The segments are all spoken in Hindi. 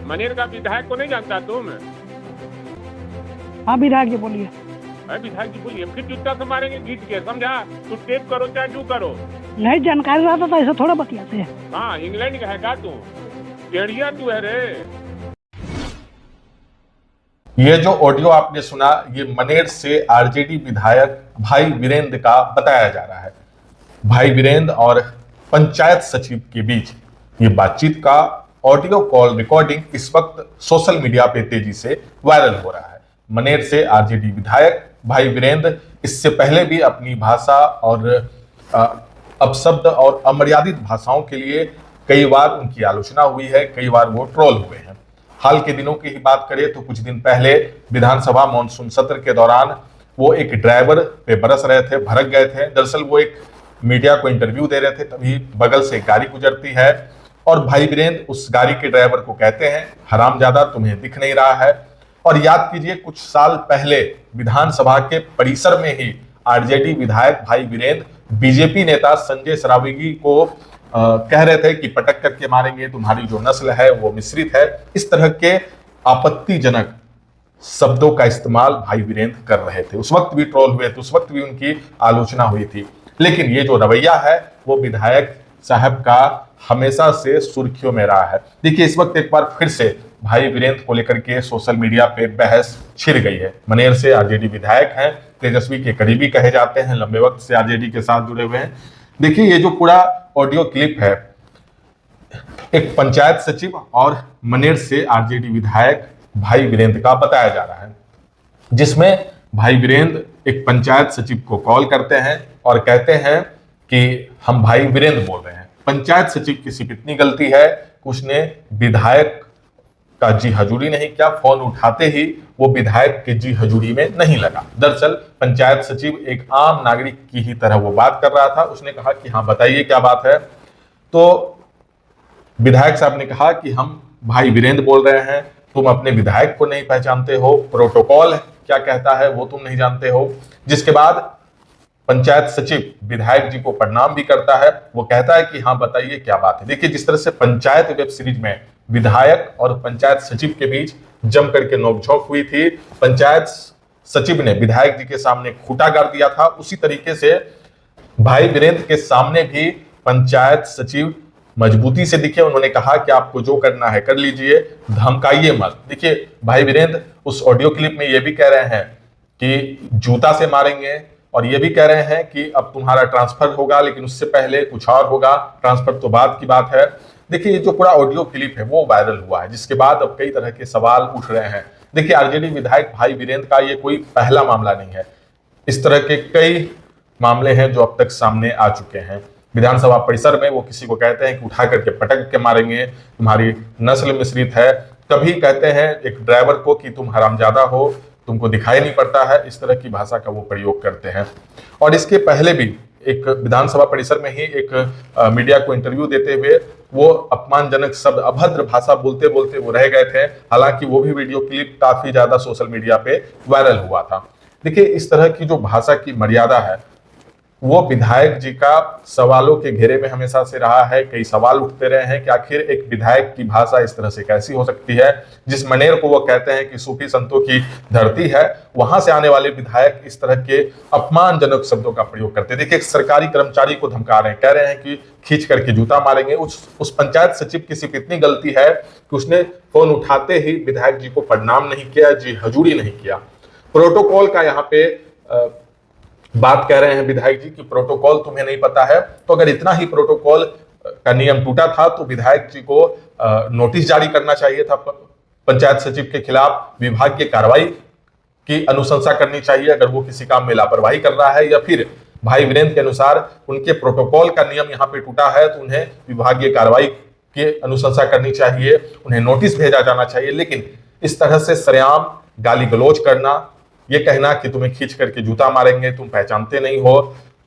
मनेर का विधायक को नहीं जानता तुम? हाँ विधायक जी बोलिए। अरे विधायक जी बोलिए, फिर जूता से मारेंगे घींच के, समझा? तू टेप करो चाहे जो करो। नहीं जानकारी रहता तो ऐसा थोड़ा बतियाते हैं। हाँ, इंग्लैंड का है का तू? टेढ़िया तू है रे। ये जो ऑडियो आपने सुना, ये मनेर से आरजेडी विधायक भाई वीरेंद्र का बताया जा रहा है। भाई वीरेंद्र और पंचायत सचिव के बीच ये बातचीत का ऑडियो कॉल रिकॉर्डिंग इस वक्त सोशल मीडिया पे तेजी से वायरल हो रहा है। मनेर से आरजेडी विधायक भाई वीरेंद्र इससे पहले भी अपनी भाषा और अपशब्द और अमर्यादित भाषाओं के लिए कई बार उनकी आलोचना हुई है, कई बार वो ट्रोल हुए हैं। हाल के दिनों की ही बात करें तो कुछ दिन पहले विधानसभा मॉनसून सत्र के दौरान वो एक ड्राइवर पे बरस रहे थे, भड़क गए थे। दरअसल वो एक मीडिया को इंटरव्यू दे रहे थे, तभी बगल से एक गाड़ी गुजरती है और भाई वीरेंद्र उस गाड़ी के ड्राइवर को कहते हैं, हरामजादा तुम्हें दिख नहीं रहा है। और याद कीजिए, कुछ साल पहले विधानसभा के परिसर में ही आरजेडी विधायक भाई वीरेंद्र बीजेपी नेता संजय सरावगी को कह रहे थे कि पटक करके मारेंगे, तुम्हारी जो नस्ल है वो मिश्रित है। इस तरह के आपत्तिजनक शब्दों का इस्तेमाल भाई वीरेंद्र कर रहे थे। उस वक्त भी ट्रोल हुए थे, उस वक्त भी उनकी आलोचना हुई थी। लेकिन ये जो रवैया है वो विधायक साहब का हमेशा से सुर्खियों में रहा है। देखिए, इस वक्त एक बार फिर से भाई वीरेंद्र को लेकर के सोशल मीडिया पे बहस छिड़ गई है। मनेर से आरजेडी विधायक हैं, तेजस्वी के करीबी कहे जाते हैं, लंबे वक्त से आरजेडी के साथ जुड़े हुए हैं। देखिए, ये जो पूरा ऑडियो क्लिप है, एक पंचायत सचिव और मनेर से आरजेडी विधायक भाई वीरेंद्र का बताया जा रहा है, जिसमें भाई वीरेंद्र एक पंचायत सचिव को कॉल करते हैं और कहते हैं कि हम भाई वीरेंद्र बोल रहे हैं। पंचायत सचिव की सिर्फ इतनी गलती है कि उसने विधायक का जी हजूरी नहीं किया, फोन उठाते ही वो विधायक के जी हजूरी में नहीं लगा। दरअसल पंचायत सचिव एक आम नागरिक की ही तरह वो बात कर रहा था। उसने कहा कि हाँ बताइए क्या बात है। तो विधायक साहब ने कहा कि हम भाई वीरेंद्र बोल रहे हैं, तुम अपने विधायक को नहीं पहचानते हो, प्रोटोकॉल क्या कहता है वो तुम नहीं जानते हो। जिसके बाद पंचायत सचिव विधायक जी को प्रणाम भी करता है। वो कहता है कि हाँ बताइए क्या बात है। देखिए, जिस तरह से पंचायत वेब सीरीज में विधायक और पंचायत सचिव के बीच जम करके नोकझोंक हुई थी, पंचायत सचिव ने विधायक जी के सामने खूंटा गाड़ दिया था, उसी तरीके से भाई वीरेंद्र के सामने भी पंचायत सचिव मजबूती से दिखे। उन्होंने कहा कि आपको जो करना है कर लीजिए, धमकाइए मत। देखिए, भाई वीरेंद्र उस ऑडियो क्लिप में ये भी कह रहे हैं कि जूता से मारेंगे और ये भी कह रहे हैं कि अब तुम्हारा ट्रांसफर होगा, लेकिन उससे पहले कुछ और होगा, ट्रांसफर तो बाद की बात है। देखिए, ये जो पूरा ऑडियो क्लिप है वो वायरल हुआ है, जिसके बाद अब कई तरह के सवाल उठ रहे हैं। देखिए, आरजेडी विधायक भाई वीरेंद्र का ये कोई पहला मामला नहीं है। इस तरह के कई मामले हैं जो अब तक सामने आ चुके हैं। विधानसभा परिसर में वो किसी को कहते हैं कि उठा करके पटक के मारेंगे, तुम्हारी नस्ल मिश्रित है। कभी कहते हैं एक ड्राइवर को कि तुम हरामजादा हो, तुमको दिखाई नहीं पड़ता है। इस तरह की भाषा का वो प्रयोग करते हैं। और इसके पहले भी एक विधानसभा परिसर में ही एक मीडिया को इंटरव्यू देते हुए वो अपमानजनक शब्द, अभद्र भाषा बोलते बोलते वो रह गए थे। हालांकि वो भी वीडियो क्लिप काफी ज्यादा सोशल मीडिया पे वायरल हुआ था। देखिए, इस तरह की जो भाषा की मर्यादा है वो विधायक जी का सवालों के घेरे में हमेशा से रहा है। कई सवाल उठते रहे हैं कि आखिर एक विधायक की भाषा इस तरह से कैसी हो सकती है। जिस मनेर को वो कहते हैं कि सूफी संतों की धरती है, वहां से आने वाले विधायक इस तरह के अपमानजनक शब्दों का प्रयोग करते हैं। देखिए, एक सरकारी कर्मचारी को धमका रहे हैं, कह रहे हैं कि खींच करके जूता मारेंगे। उस पंचायत सचिव की सिर्फ इतनी गलती है कि उसने फोन उठाते ही विधायक जी को प्रणाम नहीं किया, जी हजूरी नहीं किया। प्रोटोकॉल का यहाँ पे बात कह रहे हैं विधायक जी कि प्रोटोकॉल तुम्हें नहीं पता है। तो अगर इतना ही प्रोटोकॉल का नियम टूटा था तो विधायक जी को नोटिस जारी करना चाहिए था, पंचायत सचिव के खिलाफ विभाग की कार्रवाई की अनुशंसा करनी चाहिए अगर वो किसी काम में लापरवाही कर रहा है, या फिर भाई वीरेंद्र के अनुसार उनके प्रोटोकॉल का नियम यहाँ पे टूटा है तो उन्हें विभागीय कार्रवाई की अनुशंसा करनी चाहिए, उन्हें नोटिस भेजा जाना चाहिए। लेकिन इस तरह से सरेआम गाली गलौज करना, ये कहना कि तुम्हें खींच करके जूता मारेंगे, तुम पहचानते नहीं हो,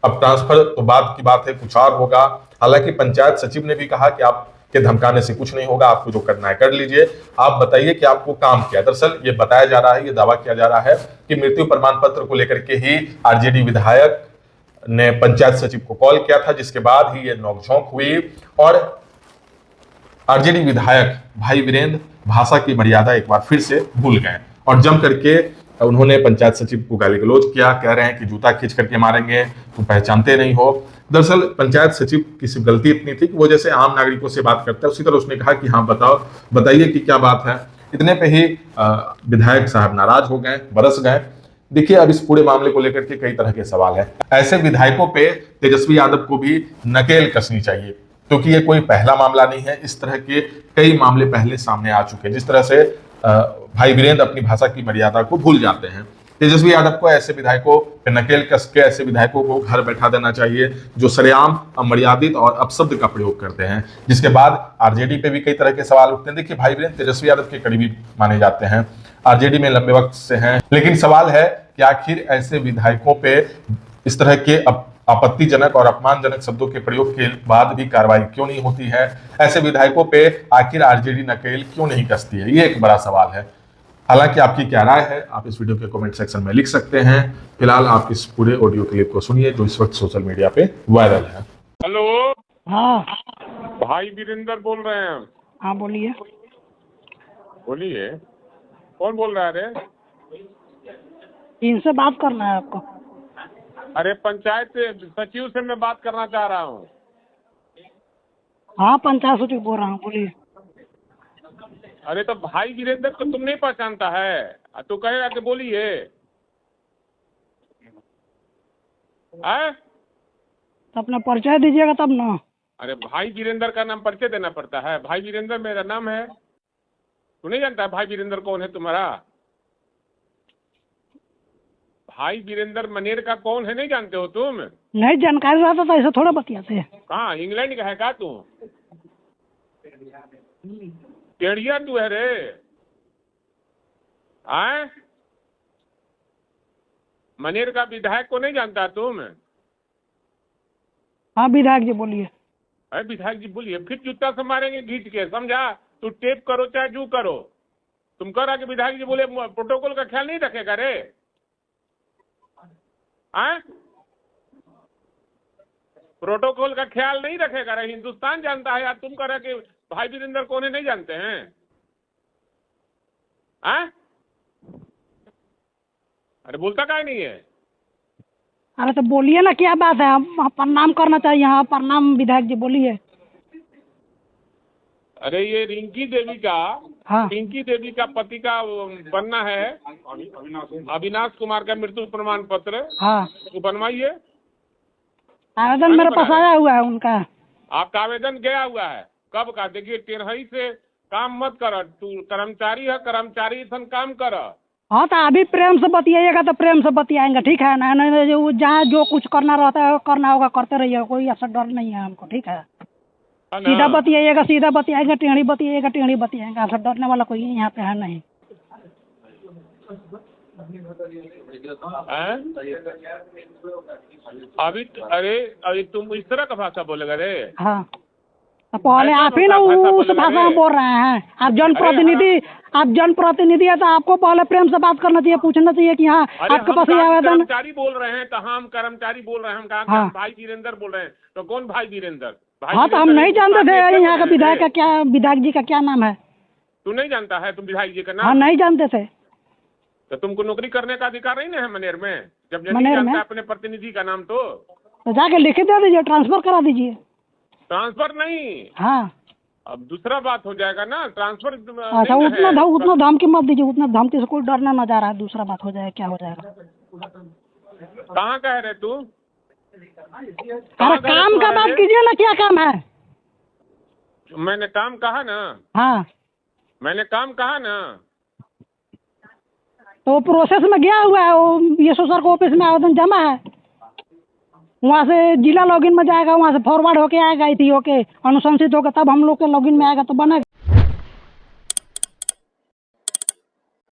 अब ट्रांसफर तो बात की बात है, कुछ और होगा। हालांकि पंचायत सचिव ने भी कहा कि आपके धमकाने से कुछ नहीं होगा, आपको जो करना है कर लीजिए, आप बताइए कि आपको काम किया। दरअसल ये बताया जा रहा है, ये दावा किया जा रहा है कि मृत्यु प्रमाण पत्र को लेकर के ही आरजेडी विधायक ने पंचायत सचिव को कॉल किया था, जिसके बाद ही ये नोकझोंक हुई और आरजेडी विधायक भाई वीरेंद्र भाषा की मर्यादा एक बार फिर से भूल गए और जम करके उन्होंने पंचायत सचिव को गाली गलौज किया, कह रहे हैं कि जूता खींच करके मारेंगे, तुम पहचानते नहीं हो। दरअसल पंचायत सचिव की सिर्फ गलती इतनी थी कि वो जैसे आम नागरिकों से बात करता है उसी तरह उसने कहा कि हाँ बताइए कि क्या बात है। इतने पे ही विधायक साहब नाराज हो गए, बरस गए। देखिए अब इस पूरे मामले को लेकर के कई तरह के सवाल है। ऐसे विधायकों पे तेजस्वी यादव को भी नकेल कसनी चाहिए, क्योंकि ये कोई पहला मामला नहीं है। इस तरह के कई मामले पहले सामने आ चुके हैं। जिस तरह से भाई वीरेंद्र अपनी भाषा की मर्यादा को भूल जाते हैं, तेजस्वी यादव को ऐसे विधायकों पे नकेल कस के ऐसे विधायकों को घर बैठा देना चाहिए जो सरेआम अमर्यादित और अपशब्द का प्रयोग करते हैं। जिसके बाद आरजेडी पे भी कई तरह के सवाल उठते हैं। देखिए भाई वीरेंद्र तेजस्वी यादव के करीबी माने जाते हैं, आरजेडी में लंबे वक्त से हैं, लेकिन सवाल है कि आखिर ऐसे विधायकों पे इस तरह के आपत्तिजनक और अपमानजनक शब्दों के प्रयोग के बाद भी कार्रवाई क्यों नहीं होती है? ऐसे विधायकों पे आखिर आरजेडी नकेल क्यों नहीं कसती है? ये एक बड़ा सवाल है। हालांकि आपकी क्या राय है आप इस वीडियो के कमेंट सेक्शन में लिख सकते हैं। फिलहाल आप इस पूरे ऑडियो क्लिप को सुनिए जो इस वक्त सोशल मीडिया पे वायरल है। हेलो, हाँ भाई वीरेंद्र बोल रहे हैं। हाँ बोलिए। बोलिए, कौन बोल रहा है? अरे इनसे बात करना है आपको? अरे पंचायत सचिव से मैं बात करना चाह रहा हूँ। हाँ पंचायत सचिव बोल रहा हूँ, बोलिए। अरे तो भाई वीरेंद्र को तुम नहीं पहचानता है? तू कहेगा कि बोलिए। तो अपना परिचय दीजिएगा तब ना। अरे भाई वीरेंद्र का नाम परिचय देना पड़ता है? भाई वीरेंद्र मेरा नाम है। तू नहीं जानता भाई वीरेंद्र कौन है तुम्हारा? भाई वीरेंद्र मनेर का कौन है नहीं जानते हो तुम? नहीं जानकारी रहता तो ऐसे थोड़ा बतियाते हैं। कहाँ इंग्लैंड का है का तू? टेढ़िया तू है रे? आए मनेर का विधायक को नहीं जानता तुम? हाँ विधायक जी बोलिए। अरे विधायक जी बोलिए, फिर जूता से मारेंगे घींच के, समझा? तू टेप करो चाहे जू करो। तुम कह रहा कि विधायक जी बोले प्रोटोकॉल का ख्याल नहीं रखेगा रे? आए प्रोटोकॉल का ख्याल नहीं रखेगा रे? हिंदुस्तान जानता है यार। तुम कह रहे कि भाई वीरेंद्र कौन है नहीं जानते हैं? अरे बोलता काहे नहीं है? अरे तो बोलिए ना, क्या बात है? हम प्रणाम करना चाहिए। हाँ प्रणाम विधायक जी बोलिए। अरे ये रिंकी देवी का, हाँ रिंकी देवी का पति का बनना है अविनाश कुमार का मृत्यु प्रमाण पत्र। हाँ तो बनवाइए। आवेदन मेरे पास आया हुआ है उनका। आपका आवेदन गया हुआ है? कब का? देखिए टेढ़ई से काम मत कर, तू कर्मचारी है, कर्मचारी सन काम कर। हाँ तो अभी प्रेम से बतियाइएगा तो प्रेम से बतियाएंगे, ठीक है ना? नहीं जो जहाँ जो कुछ करना रहता है करना होगा, करते रहिएगा, कोई ऐसा डर नहीं है हमको, ठीक है? सीधा बतियाइएगा, सीधा बतियाएंगे, टेढ़ी बतियाइएगा, टेढ़ी बतियाएंगे। ऐसा डरने वाला कोई यहाँ पे है नहीं। अरे तुम इस तरह का भाषा बोलेगा रे? हाँ तो पहले आप ही ना उस भाषा में बोल रहे हैं। आप जनप्रतिनिधि है तो आपको पहले प्रेम से बात करना चाहिए, पूछना चाहिए कि हाँ आपके पास ये आवेदन। कर्मचारी बोल रहे हैं तो हम कर्मचारी बोल रहे हैं, हम कहा भाई वीरेंद्र बोल रहे हैं। तो कौन भाई वीरेंद्र? हाँ तो हम नहीं जानते थे यहाँ का विधायक का क्या, विधायक जी का क्या नाम है? तू नहीं जानता है? तुम विधायक जी का नाम? हाँ नहीं जानते थे। तो तुमको नौकरी करने का अधिकार नहीं है मनेर में? जब नहीं जानता अपने प्रतिनिधि का नाम तो जाके लिख दे दीजिए, ट्रांसफर करा दीजिए। ट्रांसफर नहीं? हाँ अब दूसरा बात हो जाएगा ना, ट्रांसफर। अच्छा उतना धमकी मत दीजिए, उतना धमकी से कोई डरना ना जा रहा है। दूसरा बात हो जाए, क्या हो जाएगा? कहाँ कह रहे तू? अरे काम का बात कीजिए ना, क्या काम है? मैंने काम कहा ना। हाँ मैंने काम कहा ना। तो प्रोसेस में गया हुआ है, वो बीएसओ सर को ऑफिस में आवेदन जमा है, वहाँ से जिला लॉगिन में जाएगा, वहाँ से फॉरवर्ड होके आएगा, इथी होके अनुशंसित होकर तब हम लोग के लॉगिन में आएगा तो बनेगा।